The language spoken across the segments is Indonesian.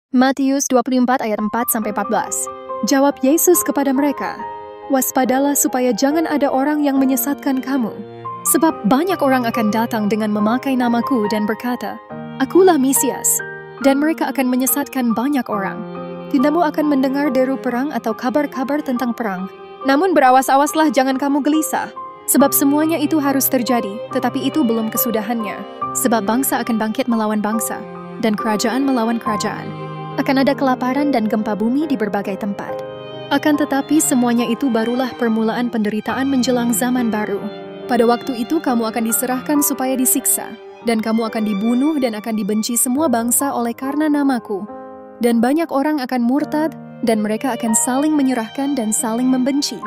Matius 24 ayat 4-14. Jawab Yesus kepada mereka, "Waspadalah supaya jangan ada orang yang menyesatkan kamu. Sebab banyak orang akan datang dengan memakai namaku dan berkata, 'Akulah Mesias,' dan mereka akan menyesatkan banyak orang. Tindamu akan mendengar deru perang atau kabar-kabar tentang perang. Namun berawas-awaslah, jangan kamu gelisah. Sebab semuanya itu harus terjadi, tetapi itu belum kesudahannya. Sebab bangsa akan bangkit melawan bangsa, dan kerajaan melawan kerajaan. Akan ada kelaparan dan gempa bumi di berbagai tempat. Akan tetapi semuanya itu barulah permulaan penderitaan menjelang zaman baru. Pada waktu itu kamu akan diserahkan supaya disiksa, dan kamu akan dibunuh dan akan dibenci semua bangsa oleh karena namaku. Dan banyak orang akan murtad, dan mereka akan saling menyerahkan dan saling membenci.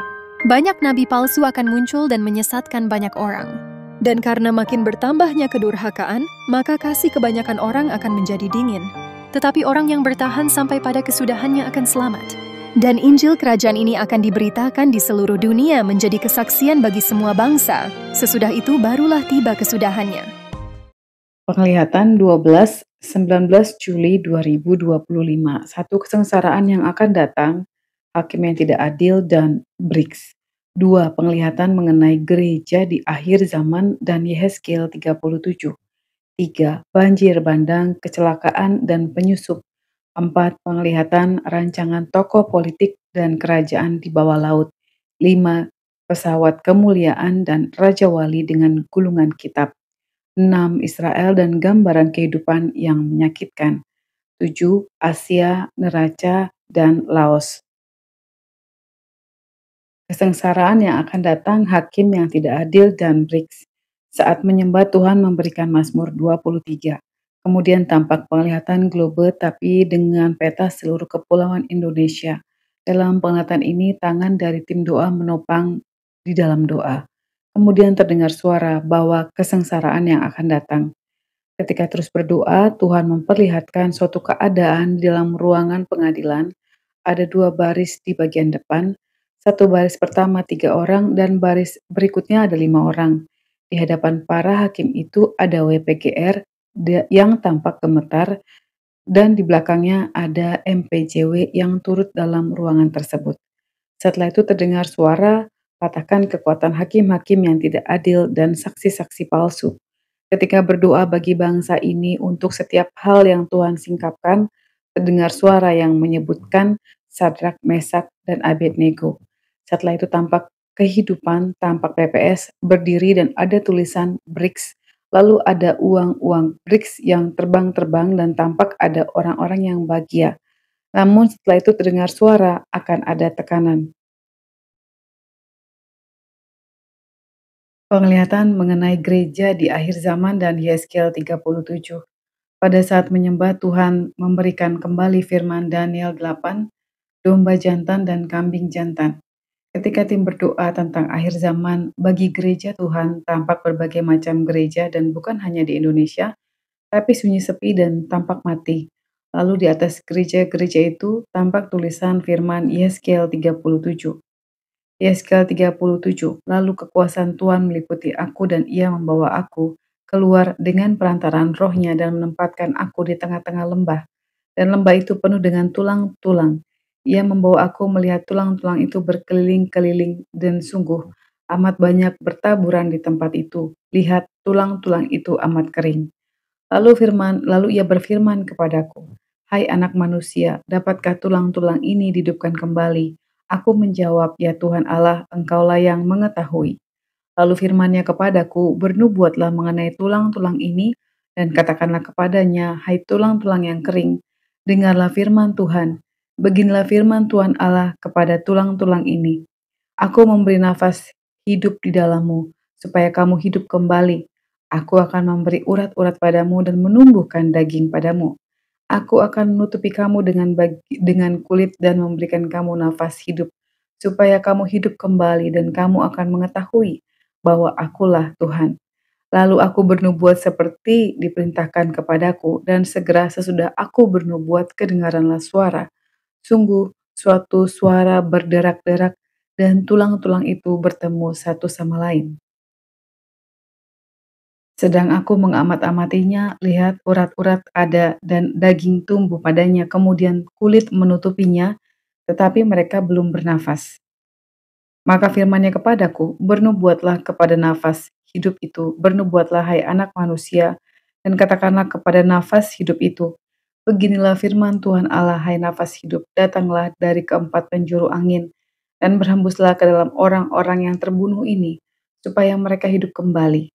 Banyak nabi palsu akan muncul dan menyesatkan banyak orang. Dan karena makin bertambahnya kedurhakaan, maka kasih kebanyakan orang akan menjadi dingin. Tetapi orang yang bertahan sampai pada kesudahannya akan selamat. Dan Injil Kerajaan ini akan diberitakan di seluruh dunia menjadi kesaksian bagi semua bangsa. Sesudah itu barulah tiba kesudahannya." Penglihatan 12-19 Juli 2025. Satu kesengsaraan yang akan datang, hakim yang tidak adil, dan BRICS. 2. Penglihatan mengenai gereja di akhir zaman dan Yehezkiel 37. 3. Banjir bandang, kecelakaan, dan penyusup. 4. Penglihatan rancangan tokoh politik dan kerajaan di bawah laut. 5. Pesawat kemuliaan dan Raja Wali dengan gulungan kitab. 6. Israel dan gambaran kehidupan yang menyakitkan. 7. Asia, neraca, dan Laos. Kesengsaraan yang akan datang, hakim yang tidak adil, dan BRICS. Saat menyembah, Tuhan memberikan Mazmur 23. Kemudian tampak penglihatan globe tapi dengan peta seluruh kepulauan Indonesia. Dalam penglihatan ini, tangan dari tim doa menopang di dalam doa. Kemudian terdengar suara bahwa kesengsaraan yang akan datang. Ketika terus berdoa, Tuhan memperlihatkan suatu keadaan di dalam ruangan pengadilan. Ada 2 baris di bagian depan, satu baris pertama 3 orang dan baris berikutnya ada 5 orang. Di hadapan para hakim itu ada WPGR yang tampak gemetar dan di belakangnya ada MPJW yang turut dalam ruangan tersebut. Setelah itu terdengar suara, "Patahkan kekuatan hakim-hakim yang tidak adil dan saksi-saksi palsu." Ketika berdoa bagi bangsa ini untuk setiap hal yang Tuhan singkapkan, terdengar suara yang menyebutkan Sadrak, Mesak, dan Abednego. Setelah itu tampak kehidupan, tampak PPS berdiri dan ada tulisan BRICS. Lalu ada uang-uang BRICS yang terbang-terbang dan tampak ada orang-orang yang bahagia. Namun setelah itu terdengar suara akan ada tekanan. Penglihatan mengenai gereja di akhir zaman dan Yeskel 37. Pada saat menyembah, Tuhan memberikan kembali firman Daniel 8, domba jantan dan kambing jantan. Ketika tim berdoa tentang akhir zaman, bagi gereja Tuhan tampak berbagai macam gereja dan bukan hanya di Indonesia, tapi sunyi sepi dan tampak mati. Lalu di atas gereja-gereja itu tampak tulisan firman Yeskel 37. Yeskel 37, lalu kekuasaan Tuhan meliputi aku dan ia membawa aku keluar dengan perantaraan rohnya dan menempatkan aku di tengah-tengah lembah. Dan lembah itu penuh dengan tulang-tulang. Ia membawa aku melihat tulang-tulang itu berkeliling-keliling dan sungguh amat banyak bertaburan di tempat itu. Lihat, tulang-tulang itu amat kering. Lalu ia berfirman kepadaku, "Hai anak manusia, dapatkah tulang-tulang ini dihidupkan kembali?" Aku menjawab, "Ya Tuhan Allah, Engkaulah yang mengetahui." Lalu firman-Nya kepadaku, "Bernubuatlah mengenai tulang-tulang ini, dan katakanlah kepadanya, hai tulang-tulang yang kering, dengarlah firman Tuhan. Beginilah firman Tuhan Allah kepada tulang-tulang ini. Aku memberi nafas hidup di dalammu, supaya kamu hidup kembali. Aku akan memberi urat-urat padamu dan menumbuhkan daging padamu. Aku akan menutupi kamu dengan kulit dan memberikan kamu nafas hidup, supaya kamu hidup kembali dan kamu akan mengetahui bahwa akulah Tuhan." Lalu aku bernubuat seperti diperintahkan kepadaku, dan segera sesudah aku bernubuat kedengaranlah suara. Sungguh suatu suara berderak-derak dan tulang-tulang itu bertemu satu sama lain. Sedang aku mengamat-amatinya, lihat urat-urat ada dan daging tumbuh padanya, kemudian kulit menutupinya, tetapi mereka belum bernafas. Maka firman-Nya kepadaku, bernubuatlah kepada nafas hidup itu, bernubuatlah hai anak manusia, dan katakanlah kepada nafas hidup itu, beginilah firman Tuhan Allah, hai nafas hidup, datanglah dari keempat penjuru angin, dan berhembuslah ke dalam orang-orang yang terbunuh ini, supaya mereka hidup kembali.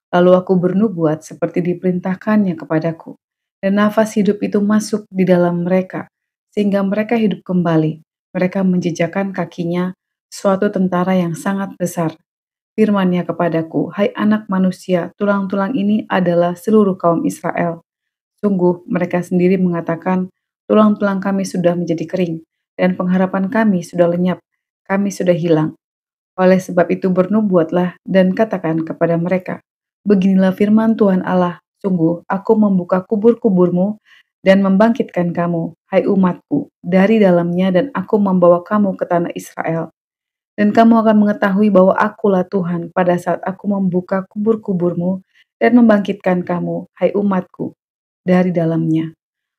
Lalu aku bernubuat seperti diperintahkannya kepadaku, dan nafas hidup itu masuk di dalam mereka, sehingga mereka hidup kembali. Mereka menjejakkan kakinya suatu tentara yang sangat besar. Firman-Nya kepadaku, hai anak manusia, tulang-tulang ini adalah seluruh kaum Israel. Sungguh mereka sendiri mengatakan, tulang-tulang kami sudah menjadi kering, dan pengharapan kami sudah lenyap, kami sudah hilang. Oleh sebab itu bernubuatlah dan katakan kepada mereka, beginilah firman Tuhan Allah, sungguh aku membuka kubur-kuburmu dan membangkitkan kamu, hai umatku, dari dalamnya dan aku membawa kamu ke tanah Israel. Dan kamu akan mengetahui bahwa akulah Tuhan pada saat aku membuka kubur-kuburmu dan membangkitkan kamu, hai umatku, dari dalamnya.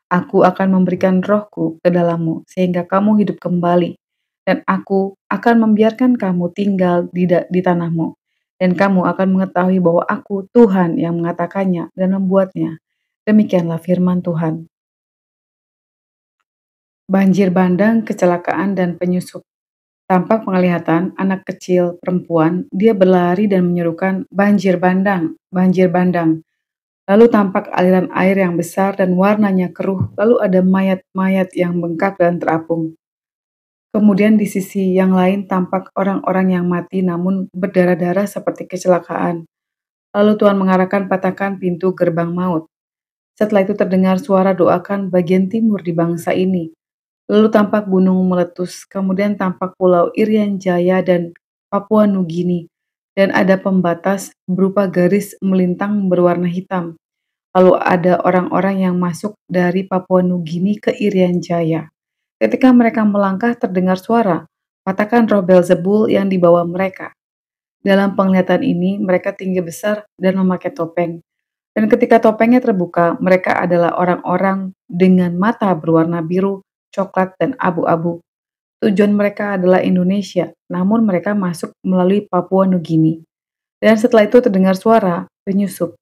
Aku akan memberikan rohku ke dalammu, sehingga kamu hidup kembali, dan aku akan membiarkan kamu tinggal di tanahmu, dan kamu akan mengetahui bahwa aku Tuhan yang mengatakannya dan membuatnya. Demikianlah firman Tuhan. Banjir bandang, kecelakaan, dan penyusup. Tampak penglihatan anak kecil perempuan, dia berlari dan menyerukan, banjir bandang, banjir bandang. Lalu tampak aliran air yang besar dan warnanya keruh, lalu ada mayat-mayat yang bengkak dan terapung. Kemudian di sisi yang lain tampak orang-orang yang mati namun berdarah-darah seperti kecelakaan. Lalu Tuhan mengarahkan patakan pintu gerbang maut. Setelah itu terdengar suara doakan bagian timur di bangsa ini. Lalu tampak gunung meletus, kemudian tampak pulau Irian Jaya dan Papua Nugini. Dan ada pembatas berupa garis melintang berwarna hitam. Lalu ada orang-orang yang masuk dari Papua Nugini ke Irian Jaya. Ketika mereka melangkah terdengar suara, katakan roh Belzebul yang dibawa mereka. Dalam penglihatan ini mereka tinggi besar dan memakai topeng. Dan ketika topengnya terbuka, mereka adalah orang-orang dengan mata berwarna biru, coklat, dan abu-abu. Tujuan mereka adalah Indonesia, namun mereka masuk melalui Papua Nugini. Dan setelah itu terdengar suara penyusup.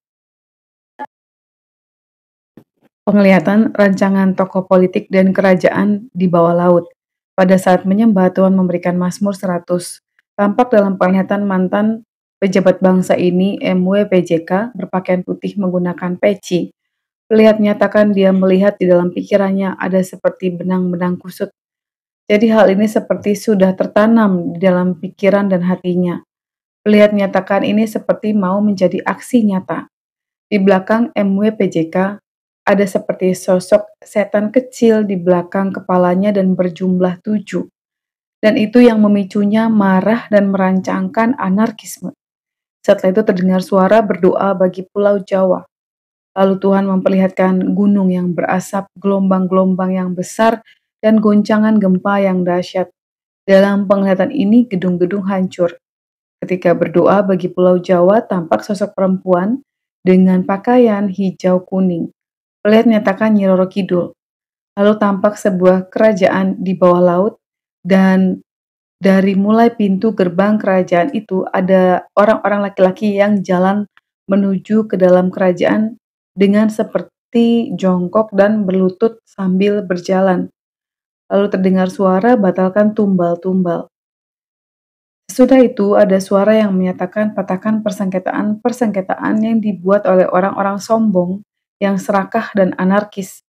Penglihatan rancangan tokoh politik dan kerajaan di bawah laut. Pada saat menyembah, Tuhan memberikan Mazmur 100. Tampak dalam penglihatan mantan pejabat bangsa ini, MWPJK, berpakaian putih menggunakan peci. Lihat nyatakan dia melihat di dalam pikirannya ada seperti benang-benang kusut. Jadi hal ini seperti sudah tertanam di dalam pikiran dan hatinya. Lihat nyatakan ini seperti mau menjadi aksi nyata. Di belakang MWPJK ada seperti sosok setan kecil di belakang kepalanya dan berjumlah 7. Dan itu yang memicunya marah dan merancangkan anarkisme. Setelah itu terdengar suara berdoa bagi Pulau Jawa. Lalu Tuhan memperlihatkan gunung yang berasap, gelombang-gelombang yang besar, dan goncangan gempa yang dahsyat. Dalam penglihatan ini gedung-gedung hancur. Ketika berdoa bagi Pulau Jawa, tampak sosok perempuan dengan pakaian hijau kuning. Lihat nyatakan Nyi Roro Kidul. Lalu tampak sebuah kerajaan di bawah laut, dan dari mulai pintu gerbang kerajaan itu ada orang-orang laki-laki yang jalan menuju ke dalam kerajaan dengan seperti jongkok dan berlutut sambil berjalan. Lalu terdengar suara batalkan tumbal-tumbal. Sesudah itu ada suara yang menyatakan patakan persengketaan-persengketaan yang dibuat oleh orang-orang sombong yang serakah dan anarkis.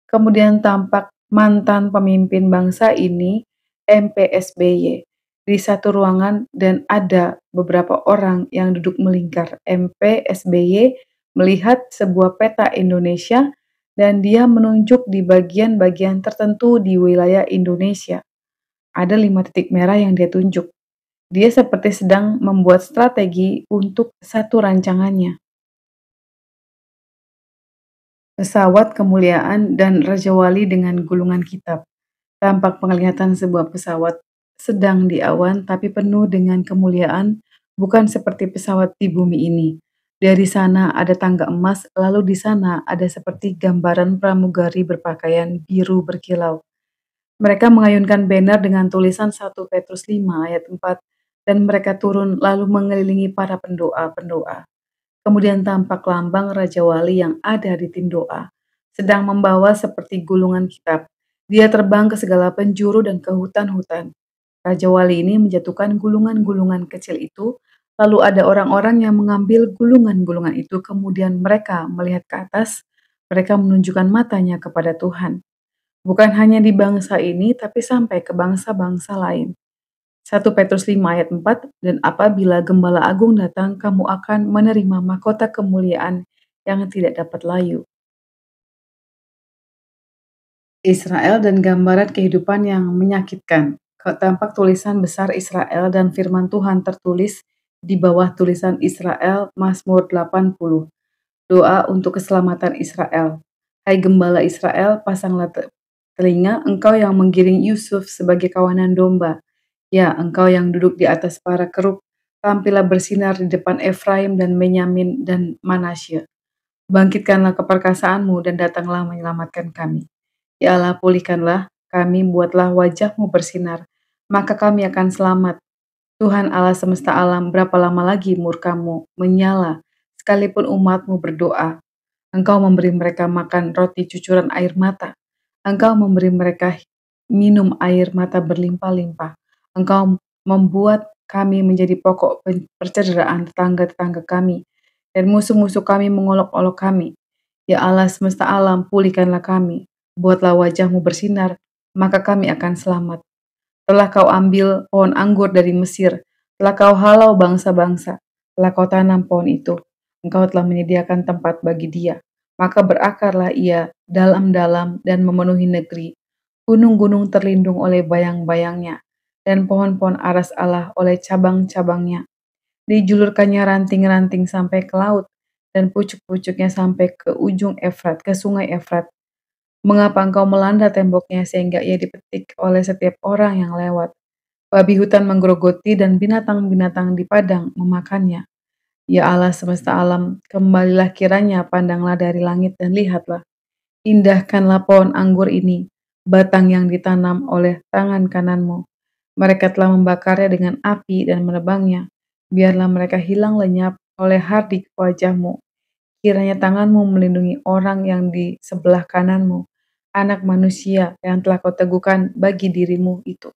Kemudian tampak mantan pemimpin bangsa ini, MPSBY, di satu ruangan dan ada beberapa orang yang duduk melingkar. MPSBY melihat sebuah peta Indonesia dan dia menunjuk di bagian-bagian tertentu di wilayah Indonesia. Ada 5 titik merah yang dia tunjuk. Dia seperti sedang membuat strategi untuk satu rancangannya. Pesawat kemuliaan dan Raja Wali dengan gulungan kitab. Tampak penglihatan sebuah pesawat sedang di awan tapi penuh dengan kemuliaan, bukan seperti pesawat di bumi ini. Dari sana ada tangga emas, lalu di sana ada seperti gambaran pramugari berpakaian biru berkilau. Mereka mengayunkan banner dengan tulisan 1 Petrus 5 ayat 4, dan mereka turun lalu mengelilingi para pendoa-pendoa. Kemudian tampak lambang Raja Wali yang ada di tim doa, sedang membawa seperti gulungan kitab. Dia terbang ke segala penjuru dan ke hutan-hutan. Raja Wali ini menjatuhkan gulungan-gulungan kecil itu, lalu ada orang-orang yang mengambil gulungan-gulungan itu, kemudian mereka melihat ke atas, mereka menunjukkan matanya kepada Tuhan. Bukan hanya di bangsa ini, tapi sampai ke bangsa-bangsa lain. 1 Petrus 5 ayat 4, dan apabila Gembala Agung datang, kamu akan menerima mahkota kemuliaan yang tidak dapat layu. Israel dan gambaran kehidupan yang menyakitkan. Tampak tulisan besar Israel dan firman Tuhan tertulis di bawah tulisan Israel Mazmur 80. Doa untuk keselamatan Israel. Hai Gembala Israel, pasanglah telinga, engkau yang menggiring Yusuf sebagai kawanan domba. Ya, engkau yang duduk di atas para kerub, tampillah bersinar di depan Efraim dan Benyamin dan Manasye. Bangkitkanlah keperkasaanmu dan datanglah menyelamatkan kami. Ya Allah, pulihkanlah kami, buatlah wajahmu bersinar, maka kami akan selamat. Tuhan Allah semesta alam, berapa lama lagi murkamu menyala, sekalipun umatmu berdoa. Engkau memberi mereka makan roti cucuran air mata. Engkau memberi mereka minum air mata berlimpah-limpah. Engkau membuat kami menjadi pokok percederaan tetangga-tetangga kami, dan musuh-musuh kami mengolok-olok kami. Ya Allah semesta alam, pulihkanlah kami. Buatlah wajahmu bersinar, maka kami akan selamat. Telah kau ambil pohon anggur dari Mesir, telah kau halau bangsa-bangsa, telah kau tanam pohon itu. Engkau telah menyediakan tempat bagi dia, maka berakarlah ia dalam-dalam dan memenuhi negeri. Gunung-gunung terlindung oleh bayang-bayangnya, dan pohon-pohon aras Allah oleh cabang-cabangnya. Dijulurkannya ranting-ranting sampai ke laut, dan pucuk-pucuknya sampai ke ujung Efrat, ke sungai Efrat. Mengapa engkau melanda temboknya sehingga ia dipetik oleh setiap orang yang lewat? Babi hutan menggerogoti dan binatang-binatang di padang memakannya. Ya Allah semesta alam, kembalilah kiranya, pandanglah dari langit dan lihatlah. Indahkanlah pohon anggur ini, batang yang ditanam oleh tangan kananmu. Mereka telah membakarnya dengan api dan menebangnya. Biarlah mereka hilang lenyap oleh hardik wajahmu. Kiranya tanganmu melindungi orang yang di sebelah kananmu, anak manusia yang telah kau teguhkan bagi dirimu itu.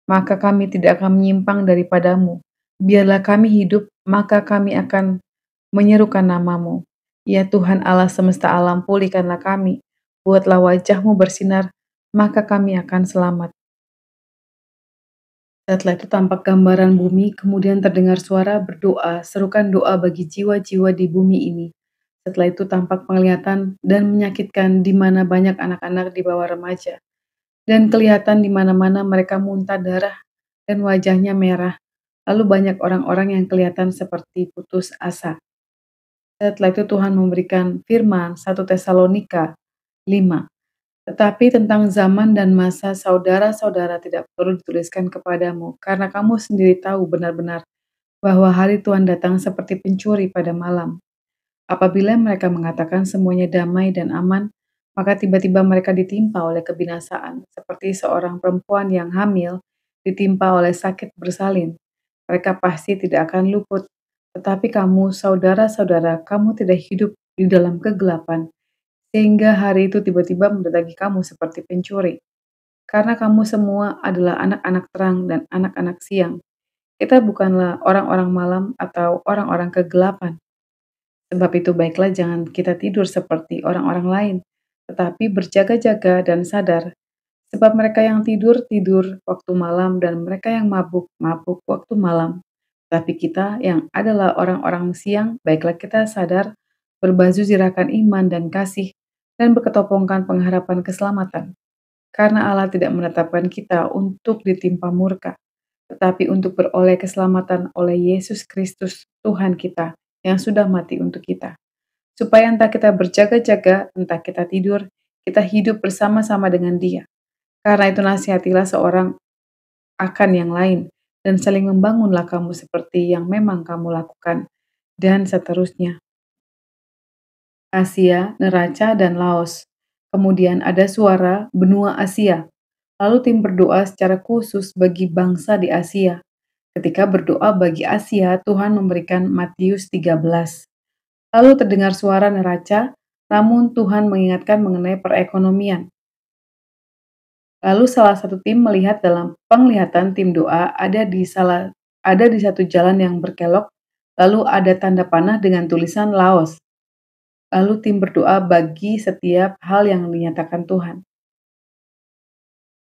Maka kami tidak akan menyimpang daripadamu. Biarlah kami hidup, maka kami akan menyerukan namamu. Ya Tuhan Allah semesta alam, pulihkanlah kami. Buatlah wajahmu bersinar, maka kami akan selamat. Setelah itu tampak gambaran bumi, kemudian terdengar suara berdoa, serukan doa bagi jiwa-jiwa di bumi ini. Setelah itu tampak penglihatan dan menyakitkan di mana banyak anak-anak di bawah remaja. Dan kelihatan di mana-mana mereka muntah darah dan wajahnya merah. Lalu banyak orang-orang yang kelihatan seperti putus asa. Setelah itu Tuhan memberikan firman 1 Tesalonika 5. Tetapi tentang zaman dan masa saudara-saudara tidak perlu dituliskan kepadamu, karena kamu sendiri tahu benar-benar bahwa hari Tuhan datang seperti pencuri pada malam. Apabila mereka mengatakan semuanya damai dan aman, maka tiba-tiba mereka ditimpa oleh kebinasaan, seperti seorang perempuan yang hamil ditimpa oleh sakit bersalin. Mereka pasti tidak akan luput. Tetapi kamu, saudara-saudara, kamu tidak hidup di dalam kegelapan, sehingga hari itu tiba-tiba mendatangi kamu seperti pencuri. Karena kamu semua adalah anak-anak terang dan anak-anak siang. Kita bukanlah orang-orang malam atau orang-orang kegelapan. Sebab itu baiklah jangan kita tidur seperti orang-orang lain, tetapi berjaga-jaga dan sadar. Sebab mereka yang tidur, tidur waktu malam, dan mereka yang mabuk, mabuk waktu malam. Tapi kita yang adalah orang-orang siang, baiklah kita sadar, berbaju zirahkan iman dan kasih, dan berketopongkan pengharapan keselamatan. Karena Allah tidak menetapkan kita untuk ditimpa murka, tetapi untuk beroleh keselamatan oleh Yesus Kristus Tuhan kita, yang sudah mati untuk kita. Supaya entah kita berjaga-jaga, entah kita tidur, kita hidup bersama-sama dengan Dia. Karena itu nasihatilah seorang akan yang lain, dan saling membangunlah kamu seperti yang memang kamu lakukan. dan seterusnya. Asia, Neraca, dan Laos. Kemudian ada suara benua Asia. Lalu tim berdoa secara khusus bagi bangsa di Asia. Ketika berdoa bagi Asia, Tuhan memberikan Matius 13. Lalu terdengar suara neraca, namun Tuhan mengingatkan mengenai perekonomian. Lalu salah satu tim melihat dalam penglihatan tim doa ada di satu jalan yang berkelok, lalu ada tanda panah dengan tulisan Laos. Lalu tim berdoa bagi setiap hal yang dinyatakan Tuhan.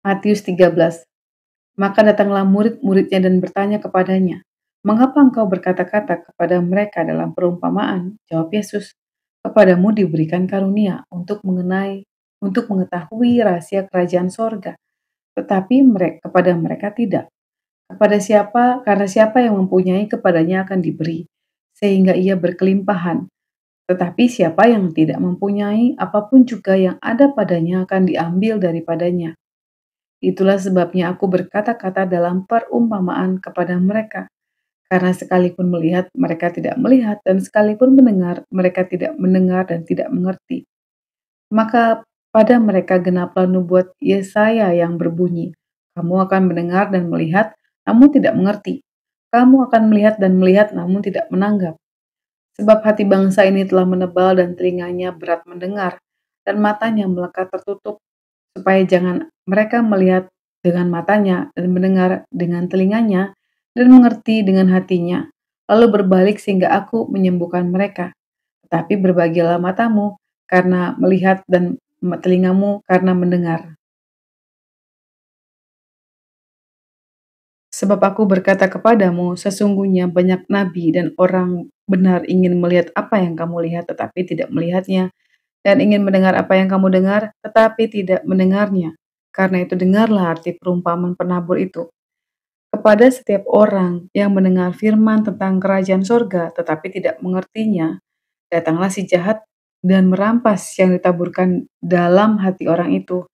Matius 13. Maka datanglah murid-muridnya dan bertanya kepadanya, "Mengapa engkau berkata-kata kepada mereka dalam perumpamaan?" Jawab Yesus, "Kepadamu diberikan karunia untuk mengetahui rahasia kerajaan sorga, tetapi kepada mereka tidak. Karena siapa yang mempunyai kepadanya akan diberi, sehingga ia berkelimpahan. Tetapi siapa yang tidak mempunyai, apapun juga yang ada padanya akan diambil daripadanya. Itulah sebabnya aku berkata-kata dalam perumpamaan kepada mereka, karena sekalipun melihat, mereka tidak melihat, dan sekalipun mendengar, mereka tidak mendengar dan tidak mengerti. Maka pada mereka genaplah nubuat Yesaya yang berbunyi, kamu akan mendengar dan melihat, namun tidak mengerti. Kamu akan melihat dan melihat, namun tidak menanggap. Sebab hati bangsa ini telah menebal dan telinganya berat mendengar, dan matanya melekat tertutup, supaya jangan mereka melihat dengan matanya dan mendengar dengan telinganya dan mengerti dengan hatinya, lalu berbalik sehingga aku menyembuhkan mereka. Tetapi berbahagialah matamu karena melihat dan telingamu karena mendengar. Sebab aku berkata kepadamu, sesungguhnya banyak nabi dan orang benar ingin melihat apa yang kamu lihat tetapi tidak melihatnya, dan ingin mendengar apa yang kamu dengar tetapi tidak mendengarnya. Karena itu dengarlah arti perumpamaan penabur itu. Kepada setiap orang yang mendengar firman tentang kerajaan sorga tetapi tidak mengertinya, datanglah si jahat dan merampas yang ditaburkan dalam hati orang itu.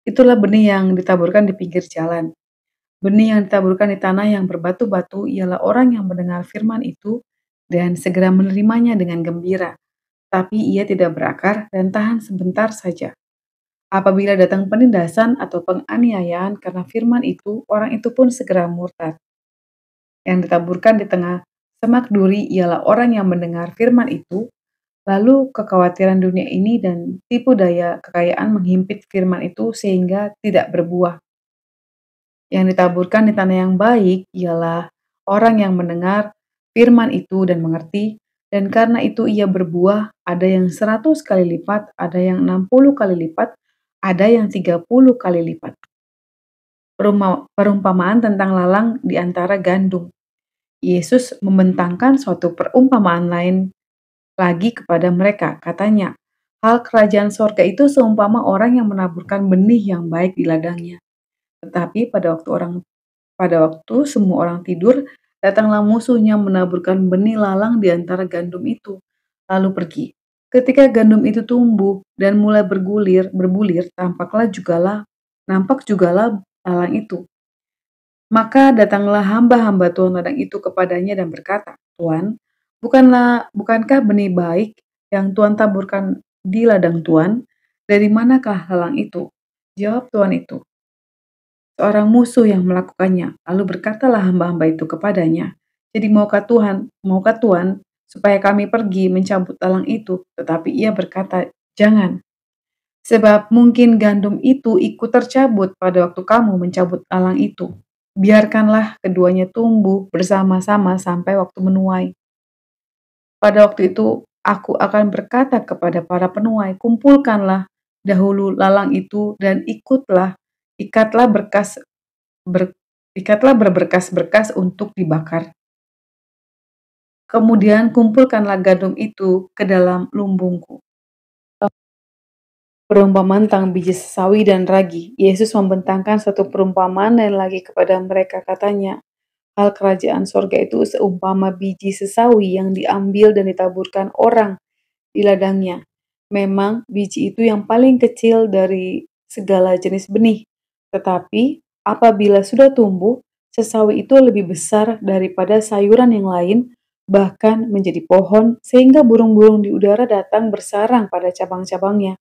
Itulah benih yang ditaburkan di pinggir jalan. Benih yang ditaburkan di tanah yang berbatu-batu ialah orang yang mendengar firman itu dan segera menerimanya dengan gembira. Tapi ia tidak berakar dan tahan sebentar saja. Apabila datang penindasan atau penganiayaan karena firman itu, orang itu pun segera murtad. Yang ditaburkan di tengah semak duri ialah orang yang mendengar firman itu, lalu kekhawatiran dunia ini dan tipu daya kekayaan menghimpit firman itu sehingga tidak berbuah. Yang ditaburkan di tanah yang baik ialah orang yang mendengar firman itu dan mengerti, dan karena itu ia berbuah, ada yang 100 kali lipat, ada yang 60 kali lipat, ada yang 30 kali lipat. Perumpamaan tentang lalang di antara gandum. Yesus membentangkan suatu perumpamaan lain lagi kepada mereka. Katanya, hal kerajaan sorga itu seumpama orang yang menaburkan benih yang baik di ladangnya. Tetapi pada waktu semua orang tidur, datanglah musuhnya menaburkan benih lalang di antara gandum itu, lalu pergi. Ketika gandum itu tumbuh dan mulai berbulir, nampak jugalah lalang itu. Maka datanglah hamba-hamba Tuhan ladang itu kepadanya dan berkata, Tuan, bukankah benih baik yang Tuhan taburkan di ladang Tuan? Dari manakah lalang itu? Jawab Tuan itu, seorang musuh yang melakukannya. Lalu berkatalah hamba-hamba itu kepadanya, jadi maukah Tuhan supaya kami pergi mencabut lalang itu? Tetapi ia berkata, jangan. Sebab mungkin gandum itu ikut tercabut pada waktu kamu mencabut lalang itu. Biarkanlah keduanya tumbuh bersama-sama sampai waktu menuai. Pada waktu itu aku akan berkata kepada para penuai, kumpulkanlah dahulu lalang itu dan ikatlah berberkas-berkas untuk dibakar. Kemudian kumpulkanlah gandum itu ke dalam lumbungku. Perumpamaan tentang biji sesawi dan ragi. Yesus membentangkan suatu perumpamaan lain lagi kepada mereka, katanya, hal kerajaan sorga itu seumpama biji sesawi yang diambil dan ditaburkan orang di ladangnya. Memang biji itu yang paling kecil dari segala jenis benih. Tetapi apabila sudah tumbuh, sesawi itu lebih besar daripada sayuran yang lain, bahkan menjadi pohon sehingga burung-burung di udara datang bersarang pada cabang-cabangnya.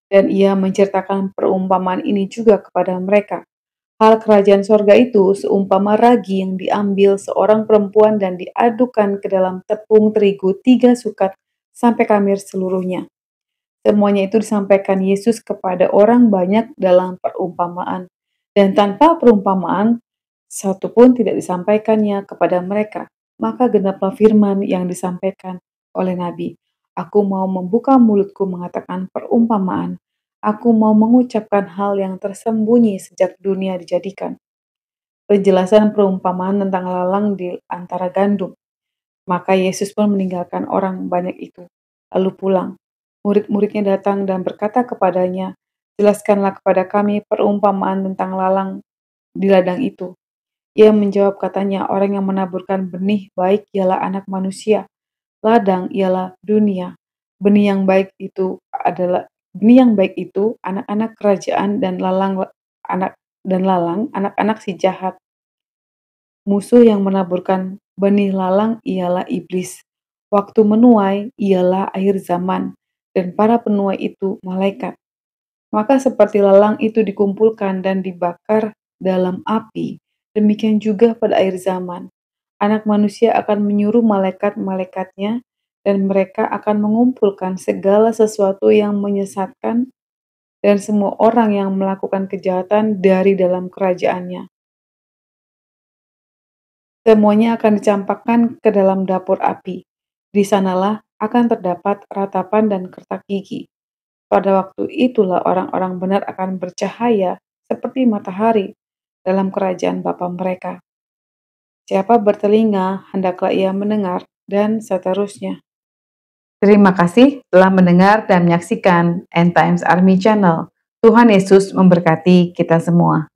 Dan ia menceritakan perumpamaan ini juga kepada mereka. Hal kerajaan sorga itu seumpama ragi yang diambil seorang perempuan dan diadukan ke dalam tepung terigu 3 sukat sampai kamir seluruhnya. Semuanya itu disampaikan Yesus kepada orang banyak dalam perumpamaan. Dan tanpa perumpamaan, satu pun tidak disampaikannya kepada mereka. Maka genaplah firman yang disampaikan oleh Nabi. Aku mau membuka mulutku mengatakan perumpamaan. Aku mau mengucapkan hal yang tersembunyi sejak dunia dijadikan. Penjelasan perumpamaan tentang lalang di antara gandum. Maka Yesus pun meninggalkan orang banyak itu, lalu pulang. Murid-muridnya datang dan berkata kepadanya, "Jelaskanlah kepada kami perumpamaan tentang lalang di ladang itu." Ia menjawab katanya, "Orang yang menaburkan benih baik ialah anak manusia. Ladang ialah dunia. Benih yang baik itu anak-anak kerajaan dan lalang anak-anak si jahat. Musuh yang menaburkan benih lalang ialah iblis. Waktu menuai ialah akhir zaman, dan para penuai itu malaikat. Maka seperti lalang itu dikumpulkan dan dibakar dalam api, demikian juga pada akhir zaman. Anak manusia akan menyuruh malaikat-malaikatnya, dan mereka akan mengumpulkan segala sesuatu yang menyesatkan dan semua orang yang melakukan kejahatan dari dalam kerajaannya. Semuanya akan dicampakkan ke dalam dapur api. Di sanalah akan terdapat ratapan dan kertak gigi. Pada waktu itulah orang-orang benar akan bercahaya seperti matahari dalam kerajaan Bapa mereka. Siapa bertelinga, hendaklah ia mendengar, dan seterusnya. Terima kasih telah mendengar dan menyaksikan End Times Army Channel. Tuhan Yesus memberkati kita semua.